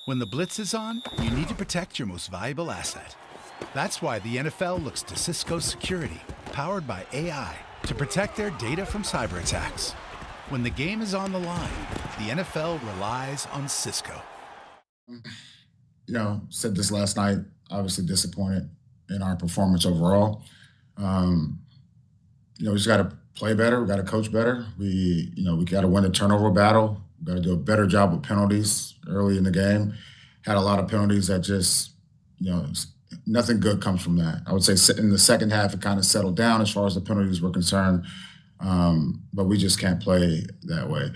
When the blitz is on, you need to protect your most valuable asset. That's why the NFL looks to Cisco Security, powered by AI, to protect their data from cyber attacks. When the game is on the line, the NFL relies on Cisco. Said this last night, obviously disappointed in our performance overall. We just got to play better. We got to coach better. We got to win the turnover battle. We got to do a better job with penalties early in the game. Had a lot of penalties that just, nothing good comes from that. I would say in the second half, it kind of settled down as far as the penalties were concerned. But we just can't play that way.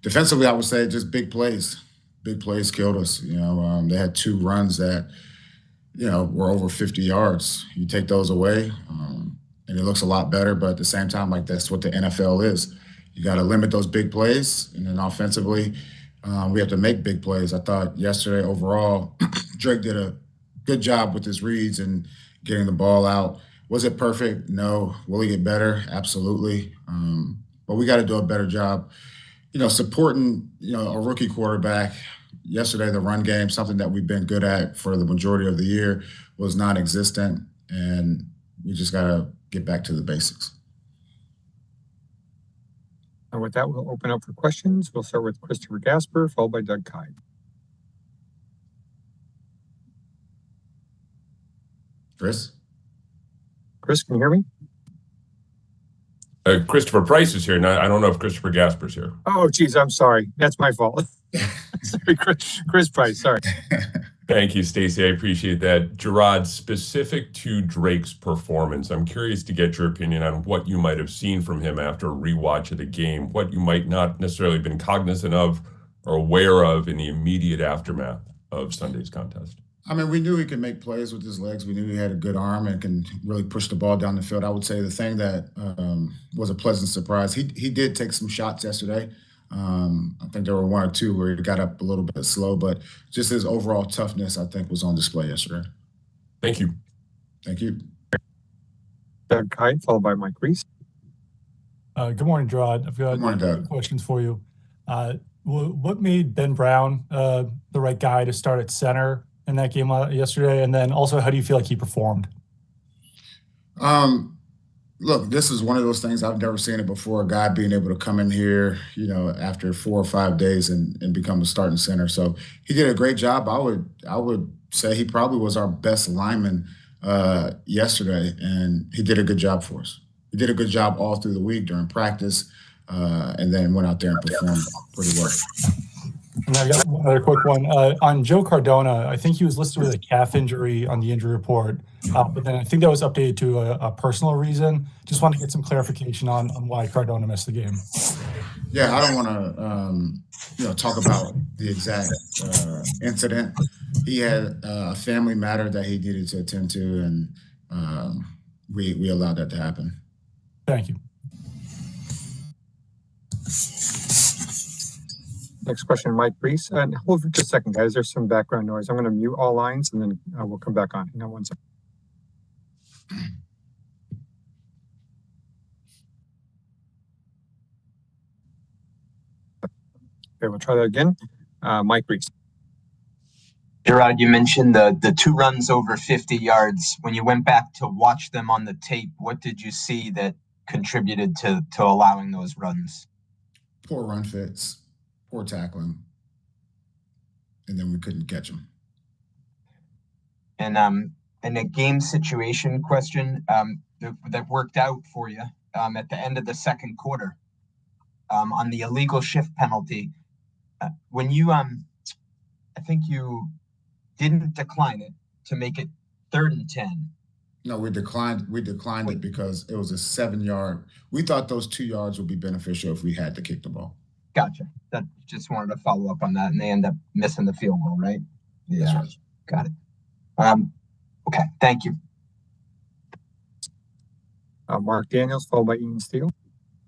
Defensively, I would say just big plays. Big plays killed us. They had 2 runs that, were over 50 yards. You take those away, and it looks a lot better. But at the same time, that's what the NFL is. You got to limit those big plays. And then offensively, we have to make big plays. I thought yesterday overall, Drake did a good job with his reads and getting the ball out. Was it perfect? No. Will he get better? Absolutely. But we got to do a better job, supporting, a rookie quarterback. Yesterday, the run game, something that we've been good at for the majority of the year, was non-existent. And we just got to get back to the basics. And with that, we'll open up for questions. We'll start with Christopher Gasper, followed by Doug Kide. Chris, can you hear me? Christopher Price is here. Now, I don't know if Christopher Gasper's here. Oh, geez, I'm sorry. That's my fault. Sorry, Chris Price, sorry. Thank you, Stacey. I appreciate that. Jerod, specific to Drake's performance, I'm curious to get your opinion on what you might have seen from him after a rewatch of the game, what you might not necessarily have been cognizant of or aware of in the immediate aftermath of Sunday's contest. We knew he could make plays with his legs. We knew he had a good arm and can really push the ball down the field. I would say the thing that was a pleasant surprise, he did take some shots yesterday. I think there were 1 or 2 where he got up a little bit slow, but just his overall toughness, I think, was on display yesterday. Thank you. Thank you. Doug Kite, followed by Mike Reese. Good morning, Jerod. I've got questions for you. What made Ben Brown the right guy to start at center in that game yesterday? And then also, how do you feel like he performed? Look, this is one of those things I've never seen it before. A guy being able to come in here, after 4 or 5 days and become a starting center. So he did a great job. I would say he probably was our best lineman yesterday, and he did a good job for us. He did a good job all through the week during practice, and then went out there and performed pretty well. And I got another quick one. On Joe Cardona, I think he was listed with a calf injury on the injury report, but then I think that was updated to a personal reason. Just want to get some clarification on why Cardona missed the game. Yeah, I don't want to, talk about the exact incident. He had a family matter that he needed to attend to, and we allowed that to happen. Thank you. Next question, Mike Reese. And hold for just a second, guys. There's some background noise. I'm going to mute all lines, and then we'll come back on. Hang on 1 second. Okay, we'll try that again. Mike Reese. Jerod, you mentioned the 2 runs over 50 yards. When you went back to watch them on the tape, what did you see that contributed to allowing those runs? Poor run fits. Poor tackling, and then we couldn't catch him. And a game situation question that worked out for you at the end of the second quarter on the illegal shift penalty. When you, I think you didn't decline it to make it 3rd and 10. No, we declined it because it was a 7-yard. We thought those 2 yards would be beneficial if we had to kick the ball. Gotcha. That just wanted to follow up on that, and they end up missing the field goal, right? Yeah. That's right. Got it. Okay. Thank you. Mark Daniels, followed by Ian Steele.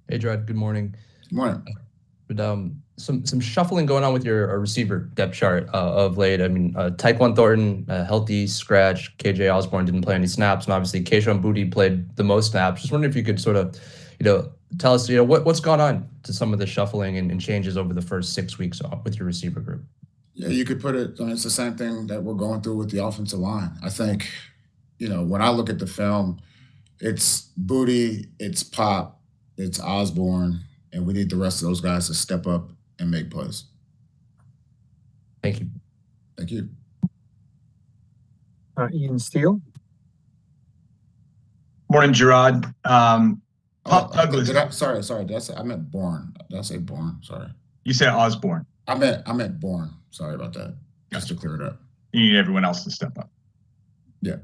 Hey, Jerod. Good morning. Good morning. But some shuffling going on with your receiver depth chart of late. Tyquan Thornton, healthy scratch. KJ Osborne didn't play any snaps, and obviously Keishon Boutte played the most snaps. Just wondering if you could sort of, tell us, what's gone on to some of the shuffling and changes over the first 6 weeks with your receiver group. Yeah, you could put it, I mean, it's the same thing that we're going through with the offensive line. I think, when I look at the film, it's Booty, it's Pop, it's Osborne, and we need the rest of those guys to step up and make plays. Thank you. Thank you. Ian Steele. Morning, Jerod. Pop Douglas. Sorry. I meant Bourne. Did I say Bourne? Sorry. You said Osborne. I meant Bourne. Sorry about that. Just to clear it up. You need everyone else to step up. Yeah.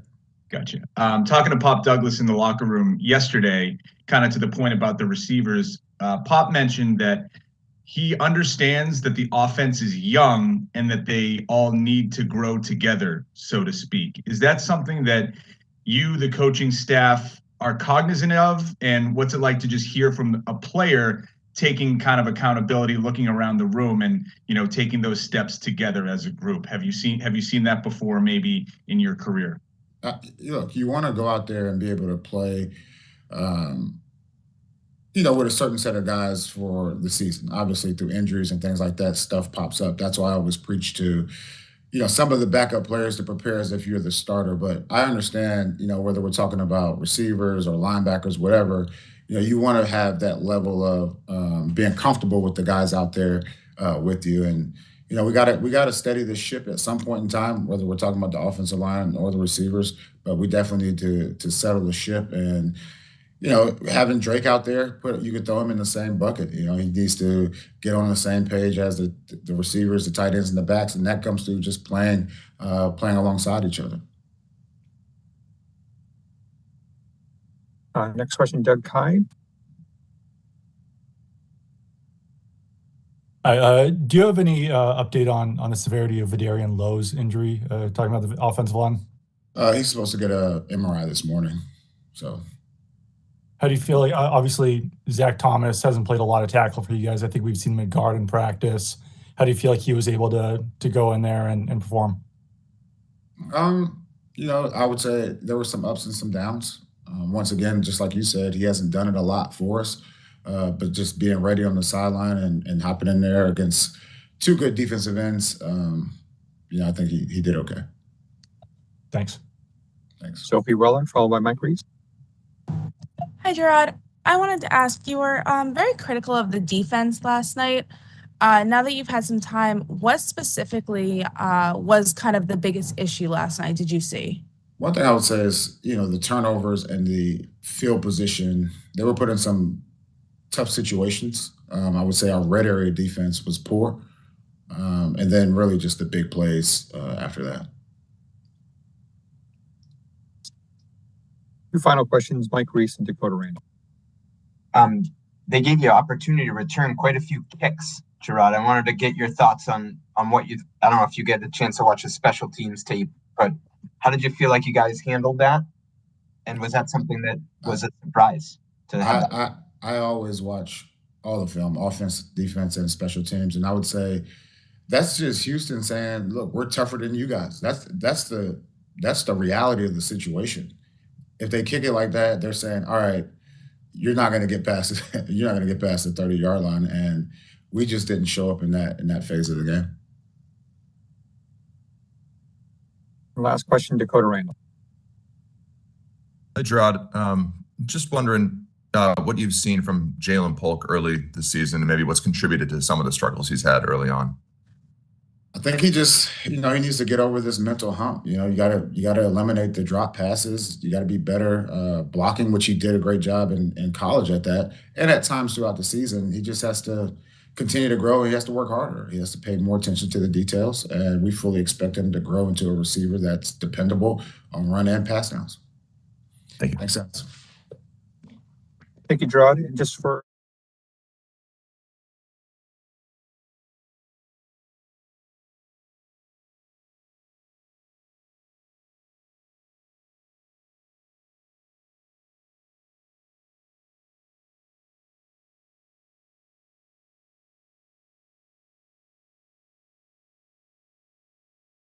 Gotcha. Talking to Pop Douglas in the locker room yesterday, kind of to the point about the receivers, Pop mentioned that he understands that the offense is young and that they all need to grow together, so to speak. Is that something that you, the coaching staff, are cognizant of? And what's it like to just hear from a player taking kind of accountability, looking around the room and, taking those steps together as a group? Have you seen that before, maybe in your career? Look, you want to go out there and be able to play, with a certain set of guys for the season. Obviously, through injuries and things like that, stuff pops up. That's why I always preach to, some of the backup players to prepare as if you're the starter. But I understand, whether we're talking about receivers or linebackers, whatever, you want to have that level of being comfortable with the guys out there with you. And, we got to steady this ship at some point in time, whether we're talking about the offensive line or the receivers. But we definitely need to settle the ship. And, having Drake out there, you could throw him in the same bucket. He needs to get on the same page as the receivers, the tight ends, and the backs, and that comes through just playing alongside each other. Next question, Doug Kai. Do you have any update on the severity of Vidarian Lowe's injury? Talking about the offensive line. He's supposed to get a MRI this morning. So, how do you feel? Like, obviously, Zach Thomas hasn't played a lot of tackle for you guys. I think we've seen him at guard in practice. How do you feel like he was able to go in there and perform? I would say there were some ups and some downs. Once again, just like you said, he hasn't done it a lot for us. But just being ready on the sideline and hopping in there against two good defensive ends, I think he did okay. Thanks. Sophie Weller, followed by Mike Reese. Hi, Jerod. I wanted to ask, you were very critical of the defense last night. Now that you've had some time, what specifically was kind of the biggest issue last night, did you see? One thing I would say is, the turnovers and the field position, they were put in some tough situations. I would say our red area defense was poor. And then really just the big plays after that. Two final questions, Mike Reese and Dakota Randall. They gave you an opportunity to return quite a few kicks, Jerod. I wanted to get your thoughts on what I don't know if you get a chance to watch the special teams tape, but how did you feel like you guys handled that? And was that something that was a surprise to have? I always watch all the film, offense, defense, and special teams. And I would say that's just Houston saying, look, we're tougher than you guys. That's the reality of the situation. If they kick it like that, they're saying, all right, you're not going to get past it. You're not going to get past the 30-yard line. And we just didn't show up in that phase of the game. Last question, Dakota Randall. Hey, Jerod. Just wondering what you've seen from Jaylen Powe early this season and maybe what's contributed to some of the struggles he's had early on. I think he just, he needs to get over this mental hump. You gotta eliminate the drop passes. You gotta be better blocking, which he did a great job in college at that. And at times throughout the season, he just has to continue to grow. He has to work harder. He has to pay more attention to the details. And we fully expect him to grow into a receiver that's dependable on run and pass downs. Thank you. Makes sense. Thank you, Jerod. And just for